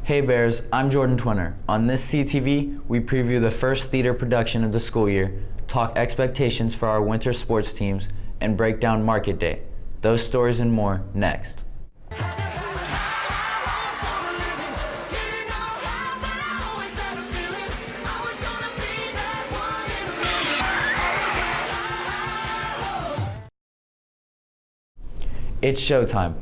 Hey Bears, I'm Jordan Twinner. On this CTV, we preview the first theater production of the school year, talk expectations for our winter sports teams, and break down Market Day. Those stories and more next. It's showtime.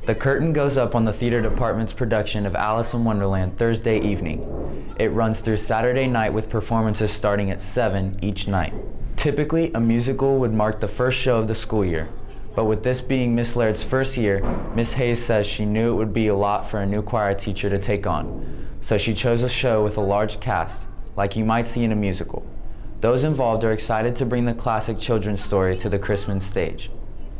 The curtain goes up on the theater department's production of Alice in Wonderland Thursday evening. It runs through Saturday night with performances starting at 7 each night. Typically, a musical would mark the first show of the school year, but with this being Miss Laird's first year, Miss Hayes says she knew it would be a lot for a new choir teacher to take on, so she chose a show with a large cast, like you might see in a musical. Those involved are excited to bring the classic children's story to the Christmas stage.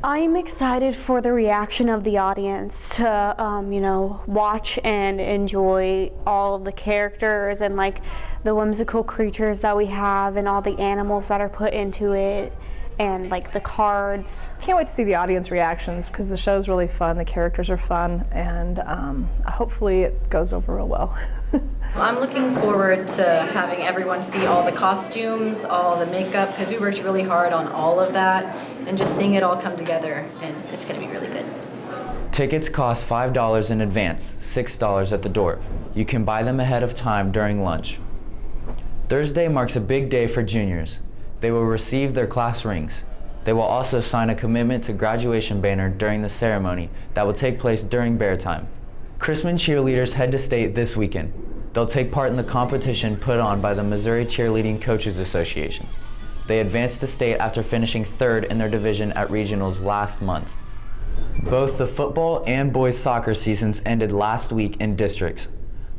I'm excited for the reaction of the audience to, watch and enjoy all of the characters and like the whimsical creatures that we have and all the animals that are put into it and like the cards. Can't wait to see the audience reactions because the show's really fun, the characters are fun, and hopefully it goes over real well. I'm looking forward to having everyone see all the costumes, all the makeup, because we worked really hard on all of that, and just seeing it all come together, and it's going to be really good. Tickets cost $5 in advance, $6 at the door. You can buy them ahead of time during lunch. Thursday marks a big day for juniors. They will receive their class rings. They will also sign a commitment to graduation banner during the ceremony that will take place during bear time. Chrisman cheerleaders head to state this weekend. They'll take part in the competition put on by the Missouri Cheerleading Coaches Association. They advanced to state after finishing third in their division at regionals last month. Both the football and boys soccer seasons ended last week in districts.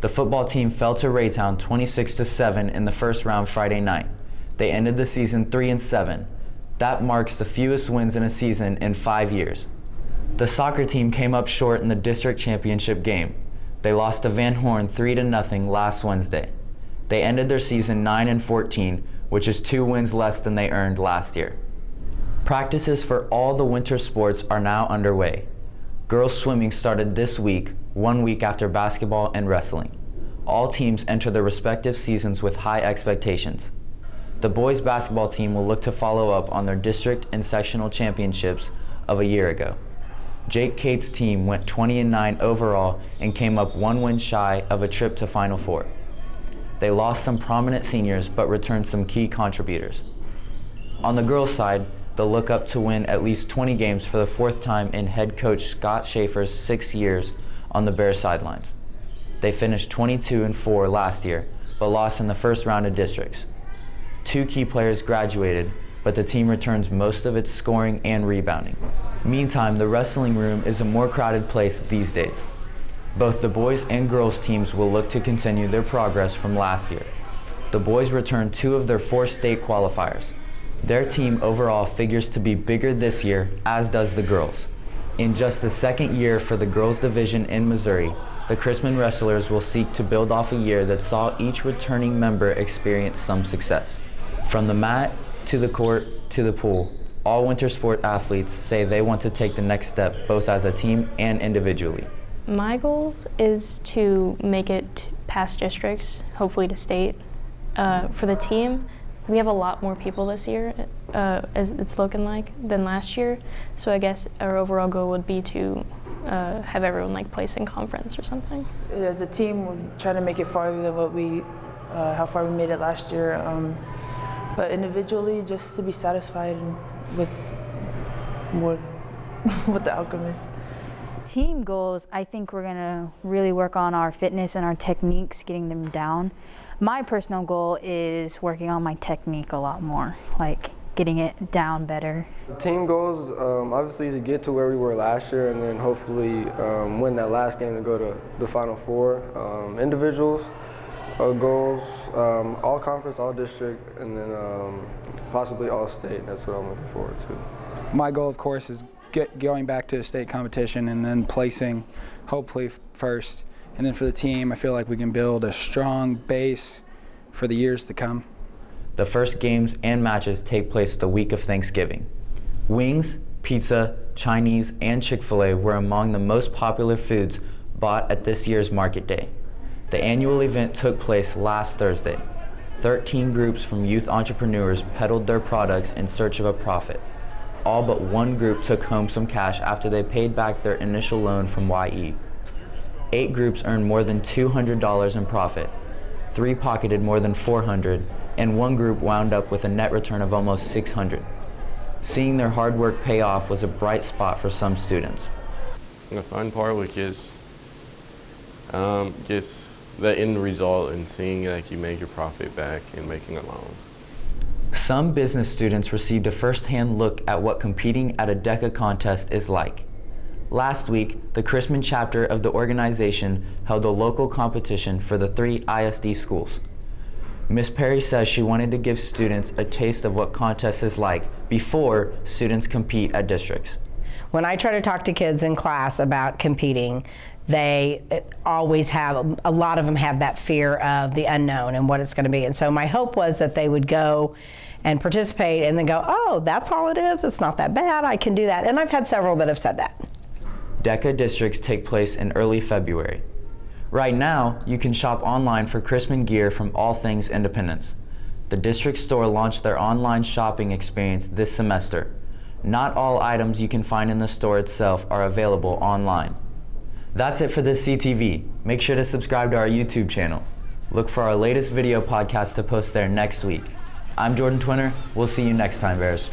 The football team fell to Raytown 26-7 in the first round Friday night. They ended the season 3-7. That marks the fewest wins in a season in 5 years. The soccer team came up short in the district championship game. They lost to Van Horn 3-0 last Wednesday. They ended their season 9-14, which is 2 wins less than they earned last year. Practices for all the winter sports are now underway. Girls swimming started this week, 1 week after basketball and wrestling. All teams enter their respective seasons with high expectations. The boys basketball team will look to follow up on their district and sectional championships of a year ago. Jake Cates' team went 20-9 overall and came up 1 win shy of a trip to Final Four. They lost some prominent seniors but returned some key contributors. On the girls' side, they'll look up to win at least 20 games for the 4th time in head coach Scott Schaefer's 6 years on the Bears sidelines. They finished 22-4 last year but lost in the first round of districts. 2 key players graduated, but the team returns most of its scoring and rebounding. Meantime, the wrestling room is a more crowded place these days. Both the boys and girls teams will look to continue their progress from last year. The boys return 2 of their 4 state qualifiers. Their team overall figures to be bigger this year, as does the girls. In just the 2nd year for the girls division in Missouri, the Chrisman wrestlers will seek to build off a year that saw each returning member experience some success. From the mat, to the court, to the pool, all winter sport athletes say they want to take the next step both as a team and individually. My goal is to make it past districts, hopefully to state. For the team, we have a lot more people this year, as it's looking like, than last year. So I guess our overall goal would be to have everyone like place in conference or something. As a team, we're trying to make it farther than how far we made it last year. But individually, just to be satisfied with what the outcome is. Team goals, I think we're gonna really work on our fitness and our techniques, getting them down. My personal goal is working on my technique a lot more, like getting it down better. Team goals, obviously to get to where we were last year and then hopefully win that last game to go to the Final Four. Individuals, goals, all conference, all district, and then possibly all state. That's what I'm looking forward to. My goal, of course, is going back to the state competition and then placing, hopefully, first. And then for the team, I feel like we can build a strong base for the years to come. The first games and matches take place the week of Thanksgiving. Wings, pizza, Chinese, and Chick-fil-A were among the most popular foods bought at this year's Market Day. The annual event took place last Thursday. 13 groups from youth entrepreneurs peddled their products in search of a profit. All but one group took home some cash after they paid back their initial loan from YE. 8 groups earned more than $200 in profit. 3 pocketed more than $400, and 1 group wound up with a net return of almost $600. Seeing their hard work pay off was a bright spot for some students. The fun part was just the end result and seeing that you make your profit back and making a loan. Some business students received a first-hand look at what competing at a DECA contest is like. Last week, the Chrisman chapter of the organization held a local competition for the 3 ISD schools. Ms. Perry says she wanted to give students a taste of what contests is like before students compete at districts. When I try to talk to kids in class about competing, they always have, a lot of them have that fear of the unknown and what it's going to be. And so my hope was that they would go and participate and then go, oh, that's all it is. It's not that bad. I can do that. And I've had several that have said that. DECA districts take place in early February. Right now, you can shop online for Chrisman gear from All Things Independence. The district store launched their online shopping experience this semester. Not all items you can find in the store itself are available online. That's it for this CTV. Make sure to subscribe to our YouTube channel. Look for our latest video podcast to post there next week. I'm Jordan Twinner. We'll see you next time, Bears.